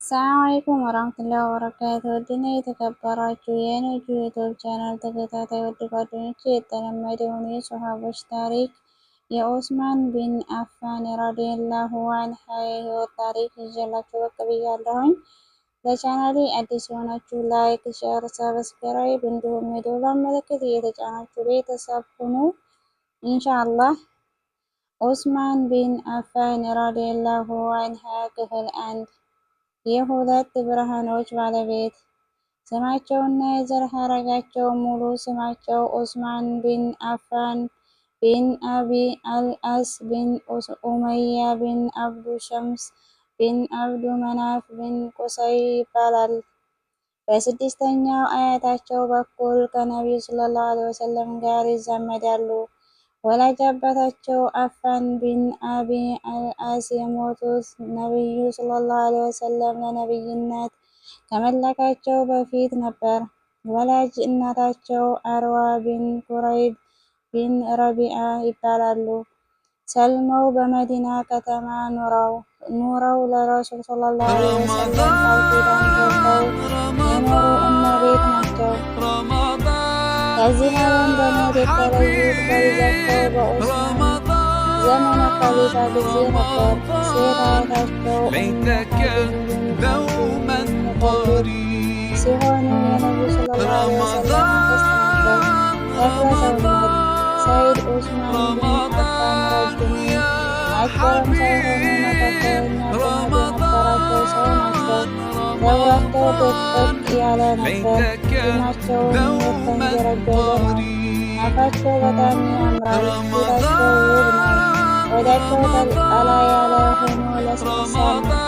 ሰላም አለይኩም ወራህመቱላሂ ወበረካቱ። ውድና የተከበራችሁ የነጁ ዩቲዩብ ቻናል ተከታታይ ውድ ጓደኞቼ የተለመደውን የሶሃቦች ታሪክ የኡስማን ቢን አፋን ረዲየላሁ ዐንሁ የህይወት ታሪክ ይዤላችሁ ብቅ ብያለሁኝ። ለቻናሌ አዲስ የሆናችሁ ላይክ፣ ሼር፣ ሰብስክራይብ እንዲሁም የደወል ምልክት እየተጫናችሁ ቤተሰብ ሁኑ ኢንሻአላህ። ኡስማን ቢን አፋን ረዲየላሁ ዐንሁ ክፍል 1 የሁለት ብርሃኖች ባለቤት። ስማቸውና የዘር ሐረጋቸው ሙሉ ስማቸው ኡስማን ቢን አፋን ቢን አቢ አልአስ ቢን ኡመያ ቢን አብዱ ሸምስ ቢን አብዱ መናፍ ቢን ቁሰይ ይባላል። በስድስተኛው አያታቸው በኩል ከነቢዩ ሰለላሁ ዐለይሂ ወሰለም ጋር ይዛመዳሉ። ወላጅ አባታቸው አፋን ቢን አቢ አልአስ የሞቱት ነቢዩ ሰለላሁ ዐለይሂ ወሰለም ለነቢይነት ከመላካቸው በፊት ነበር። ወላጅ እናታቸው አርዋ ቢን ኩረይብ ቢን ረቢዓ ይባላሉ። ሰልመው በመዲና ከተማ ኑረው ለረሱል ሰለላሁ ዐለይሂ ወሰለም ቃል ኪዳን ገብተው የኖሩ እመቤት ናቸው። ከዚህ ዓለም በሞት የተለዩት በልጃቸው በኡስማን ዘመነ ኸሊፋ ጊዜ ነበር። ሴት አያታቸው ሲሆኑ የነቢዩ ሰለላሁ ዐለይሂ ወሰለም አክስት ናቸው። ተክለ ሰውነት ሰይድ ኡስማን ቢን አፋን ረጅም አጭርም ሳይሆኑ መካከለኛ ቁመት የነበራቸው ሰው ናቸው። ፀጉራቸው ጥቅጥቅ ያለ ነበር። ጢማቸውም የተንጀረገገ ነው። አፋቸው በጣም ያምራል። ፊታቸው ውብ ነው። ቆዳቸው ቀላ ያለ ሆኖ ለስላሳ ነው።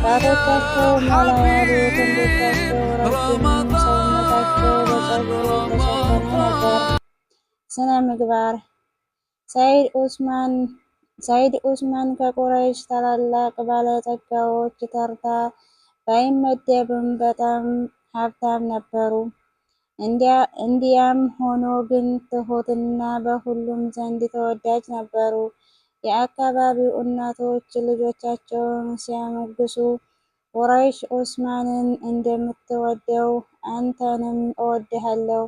ጣቶቻቸው ሞላ ያሉ፣ ክንዶቻቸው ረጅም፣ ሰውነታቸው በፀጉር የተሸፈነ ነበር። ስነ ምግባር ሰይድ ኡስማን ከቁረይሽ ታላላቅ ባለጸጋዎች ተርታ ባይመደብም በጣም ሀብታም ነበሩ። እንዲያም ሆኖ ግን ትሁትና በሁሉም ዘንድ ተወዳጅ ነበሩ። የአካባቢው እናቶች ልጆቻቸውን ሲያሞግሱ ቁረይሽ ኡስማንን እንደምትወደው አንተንም እወድሃለሁ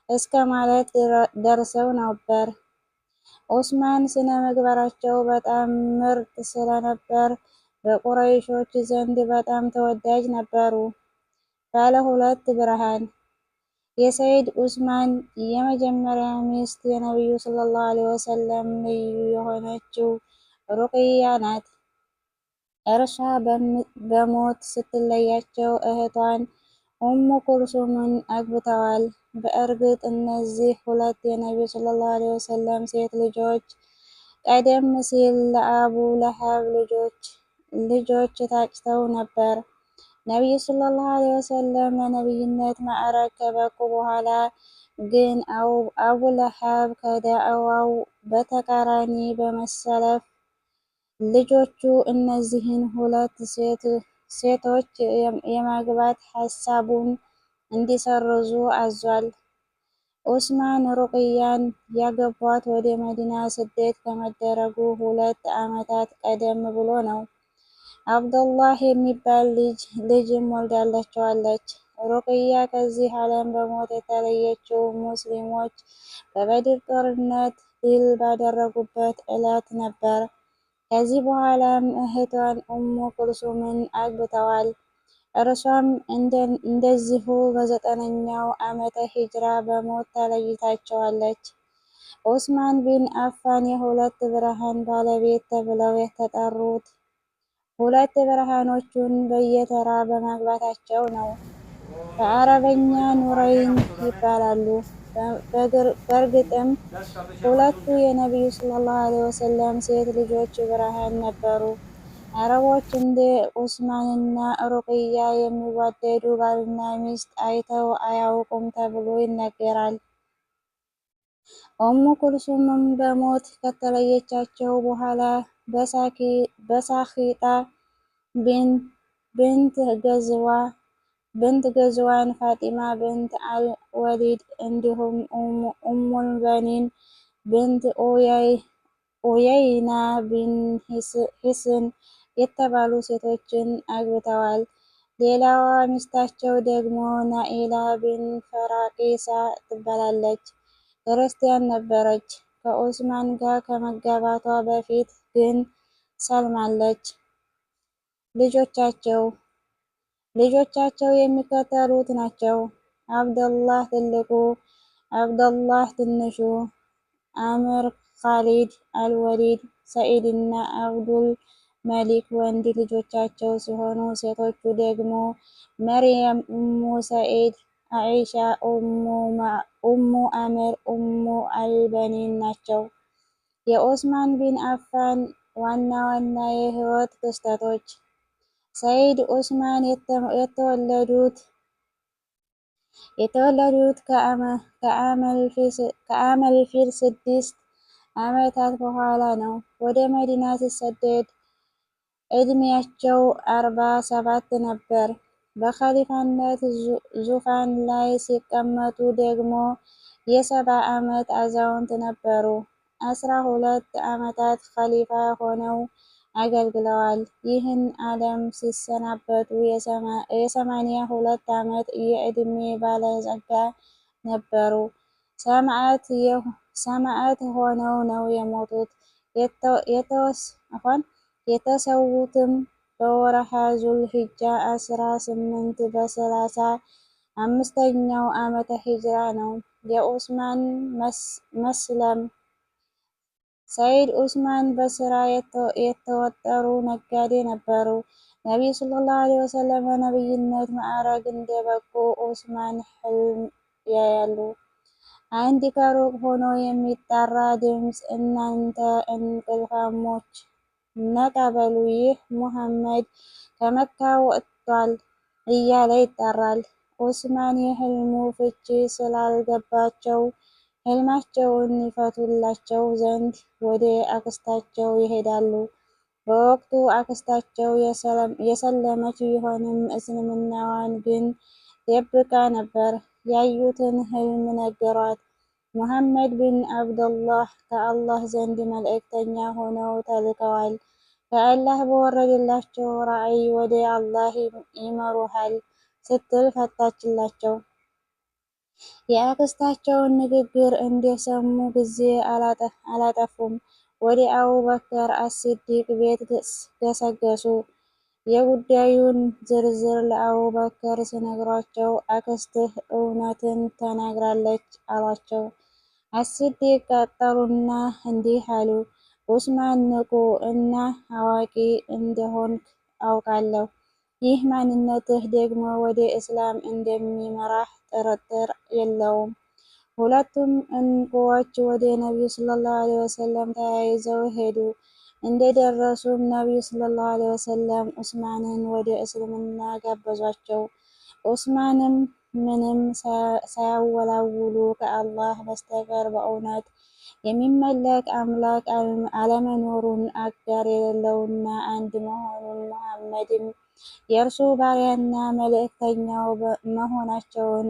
እስከ ማለት ደርሰው ነበር። ኡስማን ስነ ምግባራቸው በጣም ምርጥ ስለነበር በቁረይሾች ዘንድ በጣም ተወዳጅ ነበሩ። ባለ ሁለት ብርሃን የሰይድ ኡስማን የመጀመሪያ ሚስት የነቢዩ ሰለላሁ ዐለይሂ ወሰለም ልዩ የሆነችው ሩቅያ ናት። እርሷ በሞት ስትለያቸው እህቷን ኡሙ ኩልሱምን አግብተዋል። በእርግጥ እነዚህ ሁለት የነቢዩ ሰለላሁ ዐለይሂ ወሰለም ሴት ልጆች ቀደም ሲል ለአቡ ለሀብ ልጆች ታጭተው ነበር። ነቢዩ ሰለላሁ ዐለይሂ ወሰለም ለነቢይነት ማዕረግ ከበቁ በኋላ ግን አቡ ለሀብ ከዳዕዋው በተቃራኒ በመሰለፍ ልጆቹ እነዚህን ሁለት ሴቶች የማግባት ሀሳቡን እንዲሰርዙ አዟል። ኡስማን ሩቅያን ያገቧት ወደ መዲና ስደት ከመደረጉ 2 ዓመታት ቀደም ብሎ ነው። አብዱላህ የሚባል ልጅም ወልዳላቸዋለች። ሩቅያ ከዚህ ዓለም በሞት የተለየችው ሙስሊሞች በበድር ጦርነት ድል ባደረጉበት ዕለት ነበር። ከዚህ በኋላም እህቷን ኡሙ ኩልሱምን አግብተዋል። እርሷም እንደዚሁ በ9ኛው ዓመተ ሂጅራ በሞት ተለይታቸዋለች። ኡስማን ቢን አፋን የሁለት ብርሃን ባለቤት ተብለው የተጠሩት ሁለት ብርሃኖቹን በየተራ በማግባታቸው ነው። በአረበኛ ኑረይን ይባላሉ። በእርግጥም ሁለቱ የነቢዩ ሰለላሁ ዐለይሂ ወሰለም ሴት ልጆች ብርሃን ነበሩ። አረቦች እንደ ኡስማንና ሩቅያ የሚዋደዱ ባልና ሚስት አይተው አያውቁም ተብሎ ይነገራል። ኡሙ ኩልሱምም በሞት ከተለየቻቸው በኋላ በሳኺጣ ብንት ገዝዋን፣ ፋጢማ ብንት አልወሊድ እንዲሁም ኡሙል በኒን ብንት ኡየይና ቢን ሂስን የተባሉ ሴቶችን አግብተዋል። ሌላዋ ሚስታቸው ደግሞ ናኢላ ቢን ፈራቂሳ ትባላለች። ክርስቲያን ነበረች። ከኡስማን ጋር ከመጋባቷ በፊት ግን ሰልማለች። ልጆቻቸው የሚከተሉት ናቸው። አብደላህ ትልቁ፣ አብደላህ ትንሹ፣ አምር፣ ኻሊድ፣ አልወሊድ፣ ሰኢድ እና አብዱል መሊክ ወንድ ልጆቻቸው ሲሆኑ ሴቶቹ ደግሞ መርየም፣ ኡሙ ሰኢድ፣ አኢሻ፣ ኡሙ አምር፣ ኡሙ አልበኒን ናቸው። የኡስማን ቢን አፋን ዋና ዋና የህይወት ክስተቶች ሰይድ ኡስማን የተወለዱት ከአመል ፊል 6 ዓመታት በኋላ ነው። ወደ መዲና ሲሰደድ ዕድሜያቸው 47 ነበር። በኸሊፋነት ዙፋን ላይ ሲቀመጡ ደግሞ የ70 ዓመት አዛውንት ነበሩ። 12 ዓመታት ኸሊፋ ሆነው አገልግለዋል። ይህን ዓለም ሲሰናበቱ የ82 ዓመት የዕድሜ ባለጸጋ ነበሩ። ሰማዕት ሆነው ነው የሞቱት። የተሰዉትም በወርሃ ዙል ሂጃ 18 በ35ኛው ዓመተ ሂጅራ ነው። የኡስማን መስለም ሰይድ ኡስማን በስራ የተወጠሩ ነጋዴ ነበሩ። ነቢዩ ሰለላሁ ዐለይሂ ወሰለም በነቢይነት ማዕረግ እንደበቁ ኡስማን ሕልም ያያሉ። አንድ ከሩቅ ሆኖ የሚጣራ ድምፅ እናንተ እንቅልፋሞች ነቃ በሉ፣ ይህ ሙሐመድ ከመካ ወጥቷል እያለ ይጣራል። ኡስማን የሕልሙ ፍቺ ስላልገባቸው ሕልማቸውን ይፈቱላቸው ዘንድ ወደ አክስታቸው ይሄዳሉ። በወቅቱ አክስታቸው የሰለመች ቢሆንም እስልምናዋን ግን ደብቃ ነበር። ያዩትን ሕልም ነገሯት። ሙሐመድ ቢን አብደላህ ከአላህ ዘንድ መልእክተኛ ሆነው ተልከዋል። ከአላህ በወረደላቸው ራእይ ወደ አላህ ይመሩሃል ስትል ፈታችላቸው። የአክስታቸውን ንግግር እንደሰሙ ጊዜ አላጠፉም። ወደ አቡበከር አስሲዲቅ ቤት ገሰገሱ። የጉዳዩን ዝርዝር ለአቡበከር ሲነግሯቸው አክስትህ እውነትን ተናግራለች አሏቸው። አስሲዲቅ ቀጠሉና እንዲህ አሉ፣ ኡስማን ንቁ እና አዋቂ እንደሆንክ አውቃለሁ። ይህ ማንነትህ ደግሞ ወደ እስላም እንደሚመራህ ጥርጥር የለውም። ሁለቱም እንቁዎች ወደ ነቢዩ ሰለላሁ ዐለይሂ ወሰለም ተያይዘው ሄዱ። እንደደረሱም ነቢዩ ሰለላሁ ዐለይሂ ወሰለም ኡስማንን ወደ እስልምና ጋበዟቸው። ኡስማንም ምንም ሳያወላውሉ ከአላህ በስተቀር በእውነት የሚመለክ አምላክ አለመኖሩን፣ አጋር የሌለውና አንድ መሆኑን፣ ሙሐመድም የእርሱ ባሪያና መልእክተኛው መሆናቸውን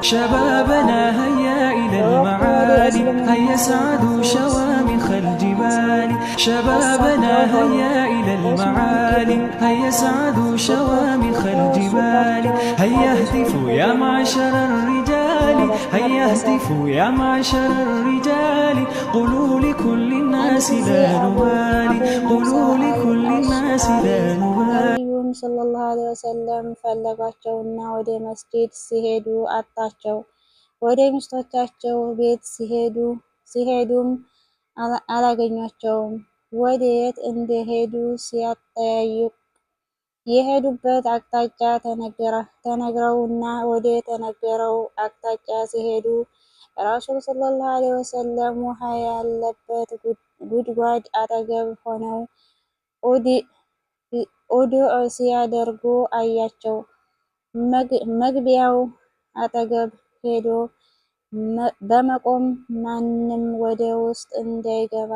شبابنا هيا إلى المعالي هيا سعدوا شوامخ الجبال شبابنا هيا إلى المعالي هيا سعدوا شوامخ الجبال هيا اهتفوا يا معشر الرجال هيا اهتفوا يا معشر الرجال قولوا لكل الناس لا نبالي قولوا لكل الناس لا نبالي ሰለላሁ ዐለይሂ ወሰለም ፈለጓቸውና ወደ መስጂድ ሲሄዱ አጣቸው። ወደ ሚስቶቻቸው ቤት ሲሄዱም አላገኟቸውም። ወደ የት እንደሄዱ ሲያጠያይቁ የሄዱበት አቅጣጫ ተነግረውና ወደ ተነገረው አቅጣጫ ሲሄዱ ረሱል ሰለላሁ ዐለይሂ ወሰለም ውሃ ያለበት ጉድጓድ አጠገብ ሆነው ኡዱዕ ሲያደርጉ አያቸው። መግቢያው አጠገብ ሄዶ በመቆም ማንም ወደ ውስጥ እንዳይገባ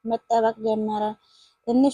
መጠበቅ ጀመረ። ትንሽ